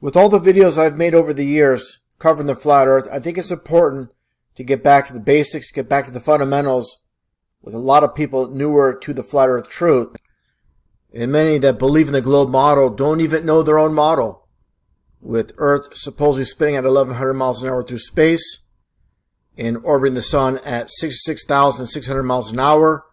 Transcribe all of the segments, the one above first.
With all the videos I've made over the years covering the flat earth, I think it's important to get back to the basics, get back to the fundamentals, with a lot of people newer to the flat earth truth. And many that believe in the globe model don't even know their own model, with Earth supposedly spinning at 1,100 miles an hour through space and orbiting the sun at 66,600 miles an hour,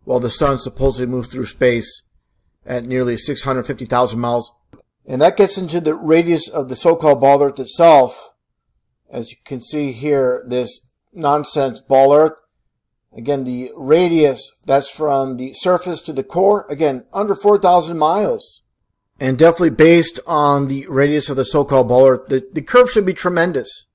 while the sun supposedly moves through space at nearly 650,000 miles. And that gets into the radius of the so-called ball Earth itself. As you can see here, this nonsense ball Earth. Again, the radius, that's from the surface to the core, again, under 4,000 miles. And definitely based on the radius of the so-called ball Earth, the curve should be tremendous.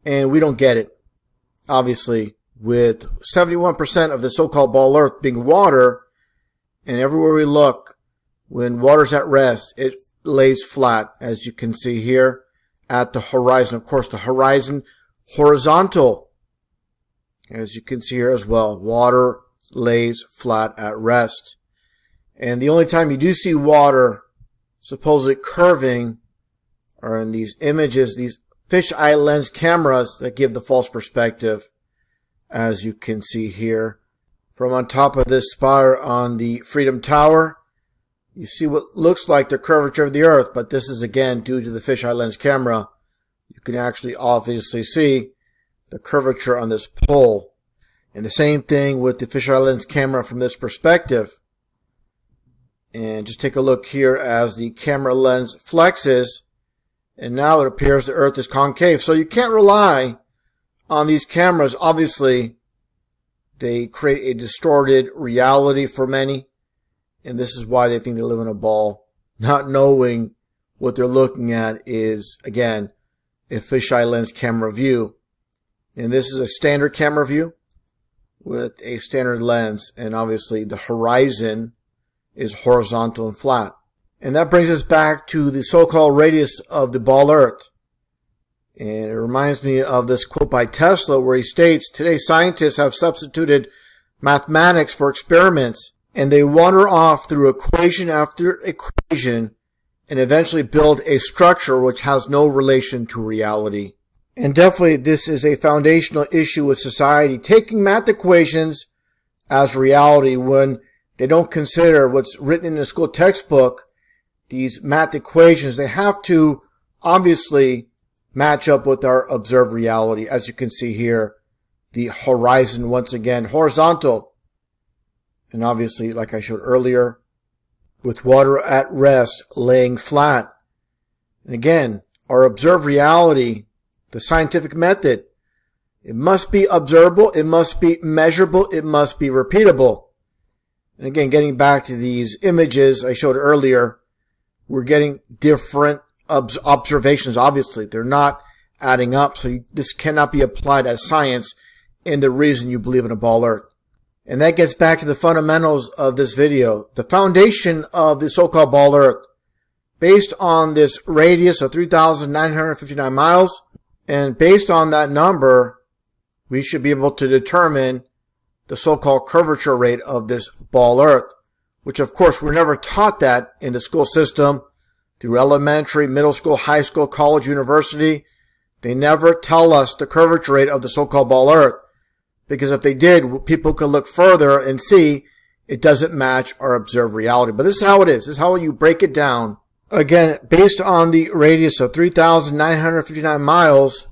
And we don't get it. Obviously, with 71% of the so-called ball Earth being water, and everywhere we look, when water's at rest, it lays flat, as you can see here, at the horizon. Of course, the horizon, horizontal. As you can see here as well, water lays flat at rest. And the only time you do see water supposedly curving are in these images, these fisheye lens cameras that give the false perspective, as you can see here. From on top of this spire on the Freedom Tower, you see what looks like the curvature of the Earth, but this is again due to the fisheye lens camera. You can actually obviously see the curvature on this pole. And the same thing with the fisheye lens camera from this perspective. And just take a look here as the camera lens flexes, and now it appears the Earth is concave. So you can't rely on these cameras. Obviously, they create a distorted reality for many, and this is why they think they live in a ball, not knowing what they're looking at is, again, a fisheye lens camera view. And this is a standard camera view with a standard lens, and obviously the horizon is horizontal and flat. And that brings us back to the so-called radius of the ball Earth. And it reminds me of this quote by Tesla where he states, "Today scientists have substituted mathematics for experiments, and they wander off through equation after equation and eventually build a structure which has no relation to reality." And definitely this is a foundational issue with society, taking math equations as reality when they don't consider what's written in a school textbook. These math equations, they have to obviously match up with our observed reality. As you can see here, the horizon, once again, horizontal. And obviously, like I showed earlier, with water at rest, laying flat. And again, our observed reality, the scientific method, it must be observable, it must be measurable, it must be repeatable. And again, getting back to these images I showed earlier, we're getting different observations. Obviously, they're not adding up, so this cannot be applied as science in the reason you believe in a ball Earth. And that gets back to the fundamentals of this video. The foundation of the so-called ball Earth, based on this radius of 3,959 miles, and based on that number, we should be able to determine the so-called curvature rate of this ball Earth, which of course we're never taught that in the school system through elementary, middle school, high school, college, university. They never tell us the curvature rate of the so-called ball Earth, because if they did, people could look further and see it doesn't match our observed reality. But this is how it is. This is how you break it down. Again, based on the radius of 3,959 miles,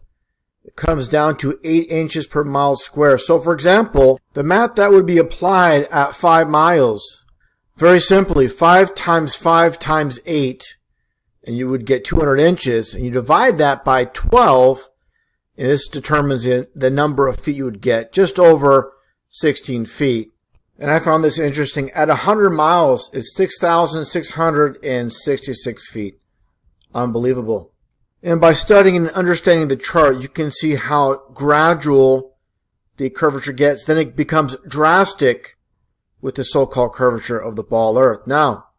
it comes down to 8 inches per mile square. So, for example, the math that would be applied at 5 miles, very simply, 5 times 5 times 8, and you would get 200 inches, and you divide that by 12, and this determines the number of feet you would get, just over 16 feet. And I found this interesting. At 100 miles, it's 6,666 feet. Unbelievable. And by studying and understanding the chart, you can see how gradual the curvature gets. Then it becomes drastic with the so-called curvature of the ball Earth. Now,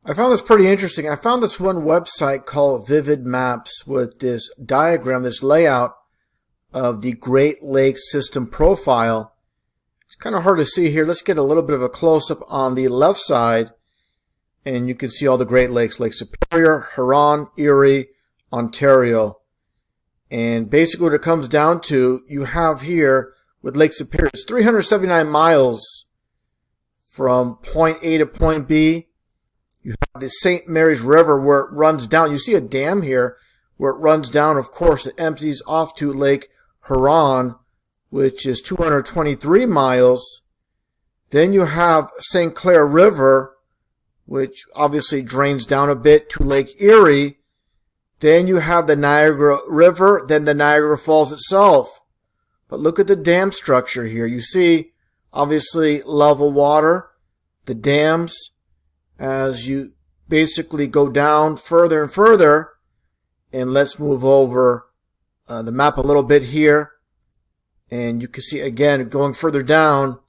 I found this pretty interesting. I found this one website called Vivid Maps with this diagram, this layout of the Great Lakes system profile. It's kind of hard to see here. Let's get a little bit of a close-up on the left side. And you can see all the Great Lakes, Lake Superior, Huron, Erie, Ontario. And basically what it comes down to, you have here with Lake Superior, it's 379 miles from point A to point B. You have the St. Mary's River where it runs down. You see a dam here where it runs down. Of course, it empties off to Lake Huron, which is 223 miles. Then you have St. Clair River, which obviously drains down a bit to Lake Erie. Then you have the Niagara River, then the Niagara Falls itself. But look at the dam structure here. You see, obviously, level water, the dams, as you basically go down further and further. And let's move over the map a little bit here. And you can see, again, going further down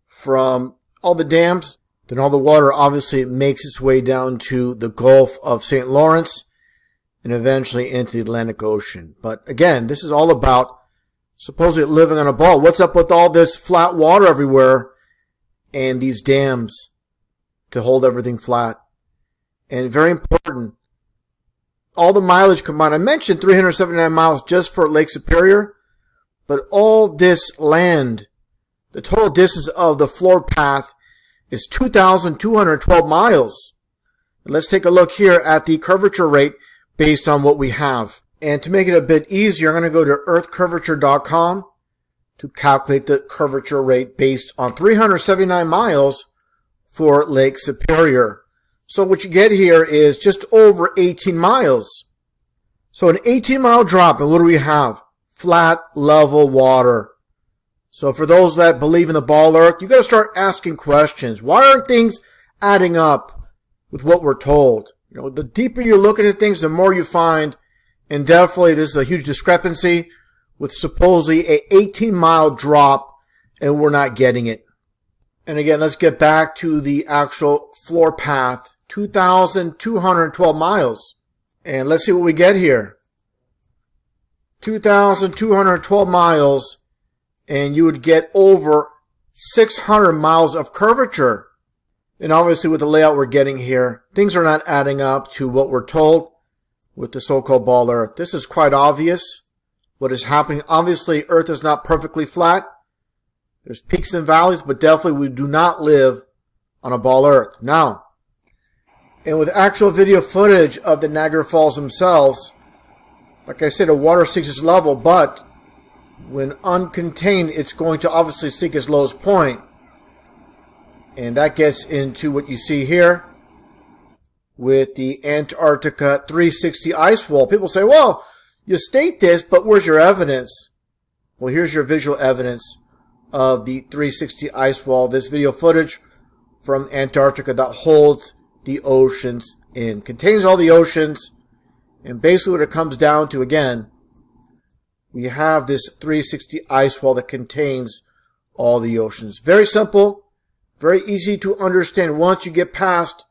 from all the dams, then all the water obviously makes its way down to the Gulf of St. Lawrence and eventually into the Atlantic Ocean. But again, this is all about supposedly living on a ball. What's up with all this flat water everywhere and these dams to hold everything flat? And very important, all the mileage combined. I mentioned 379 miles just for Lake Superior, but all this land, the total distance of the floor path is 2,212 miles. And let's take a look here at the curvature rate based on what we have. And to make it a bit easier, I'm going to go to earthcurvature.com to calculate the curvature rate based on 379 miles for Lake Superior. So what you get here is just over 18 miles. So an 18-mile drop, and what do we have? Flat, level water. So for those that believe in the ball earth, you got to start asking questions. Why aren't things adding up with what we're told? You know, the deeper you look into things, the more you find. And definitely this is a huge discrepancy with supposedly a 18-mile drop, and we're not getting it. And again, let's get back to the actual floor path, 2,212 miles. And let's see what we get here. 2,212 miles, and you would get over 600 miles of curvature. And obviously with the layout we're getting here, things are not adding up to what we're told with the so-called ball earth. This is quite obvious what is happening. Obviously, earth is not perfectly flat. There's peaks and valleys, but definitely we do not live on a ball earth. Now, and with actual video footage of the Niagara Falls themselves, like I said, the water seeks its level, but when uncontained, it's going to obviously seek its lowest point. And that gets into what you see here with the Antarctica 360 ice wall. People say, well, you state this, but where's your evidence? Well, here's your visual evidence of the 360 ice wall. This video footage from Antarctica that holds the oceans in, contains all the oceans. And basically what it comes down to, again, we have this 360 ice wall that contains all the oceans. Very simple. Very easy to understand once you get past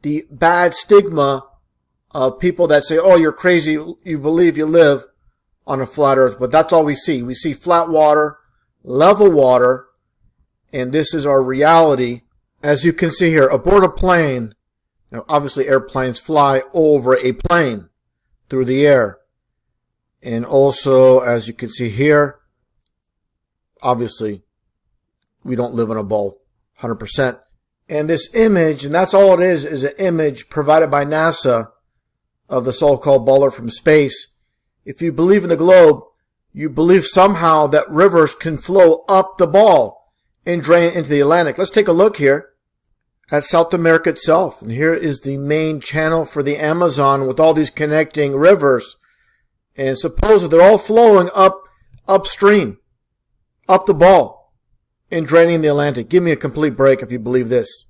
the bad stigma of people that say, oh, you're crazy, you believe you live on a flat earth. But that's all we see. We see flat water, level water, and this is our reality. As you can see here, aboard a plane, you know, obviously airplanes fly over a plane through the air. And also, as you can see here, obviously, we don't live on a ball. 100%. And this image, and that's all it is an image provided by NASA of the so-called ball earth from space. If you believe in the globe, you believe somehow that rivers can flow up the ball and drain into the Atlantic. Let's take a look here at South America itself. And here is the main channel for the Amazon with all these connecting rivers. And suppose they're all flowing upstream, up the ball, and draining the Atlantic. Give me a complete break if you believe this.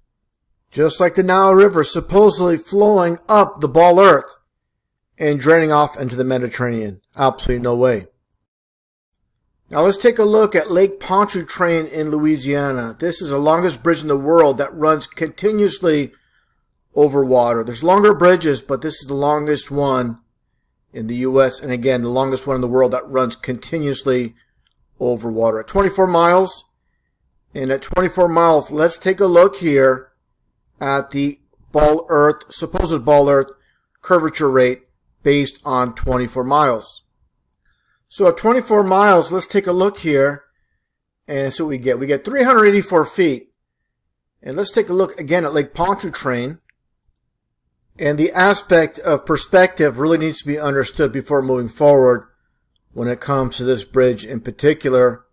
Just like the Nile River supposedly flowing up the ball earth and draining off into the Mediterranean. Absolutely no way. Now let's take a look at Lake Pontchartrain in Louisiana. This is the longest bridge in the world that runs continuously over water. There's longer bridges, but this is the longest one in the U.S. and again, the longest one in the world that runs continuously over water. At 24 miles, and at 24 miles, let's take a look here at the supposed ball Earth curvature rate based on 24 miles. So at 24 miles, let's take a look here and see what we get. We get 384 feet. And let's take a look again at Lake Pontchartrain. And the aspect of perspective really needs to be understood before moving forward when it comes to this bridge in particular,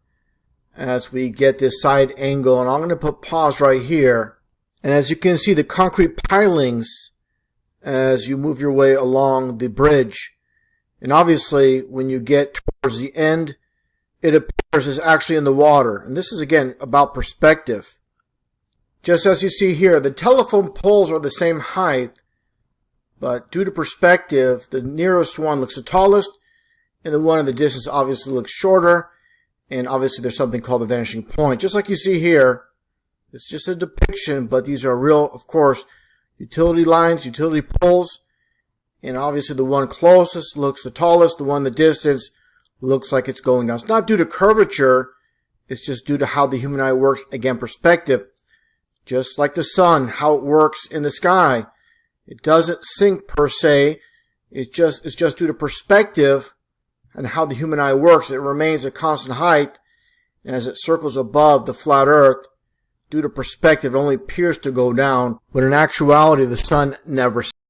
as we get this side angle. And I'm going to put pause right here. And as you can see, the concrete pilings as you move your way along the bridge. And obviously, when you get towards the end, it appears it's actually in the water. And this is, again, about perspective. Just as you see here, the telephone poles are the same height, but due to perspective, the nearest one looks the tallest, and the one in the distance obviously looks shorter, and obviously there's something called the vanishing point. Just like you see here, it's just a depiction, but these are real, of course, utility lines, utility poles, and obviously the one closest looks the tallest, the one in the distance looks like it's going down. It's not due to curvature, it's just due to how the human eye works, again, perspective. Just like the sun, how it works in the sky. It doesn't sink per se, it's just due to perspective and how the human eye works. It remains a constant height, and as it circles above the flat Earth, due to perspective, it only appears to go down, when in actuality the sun never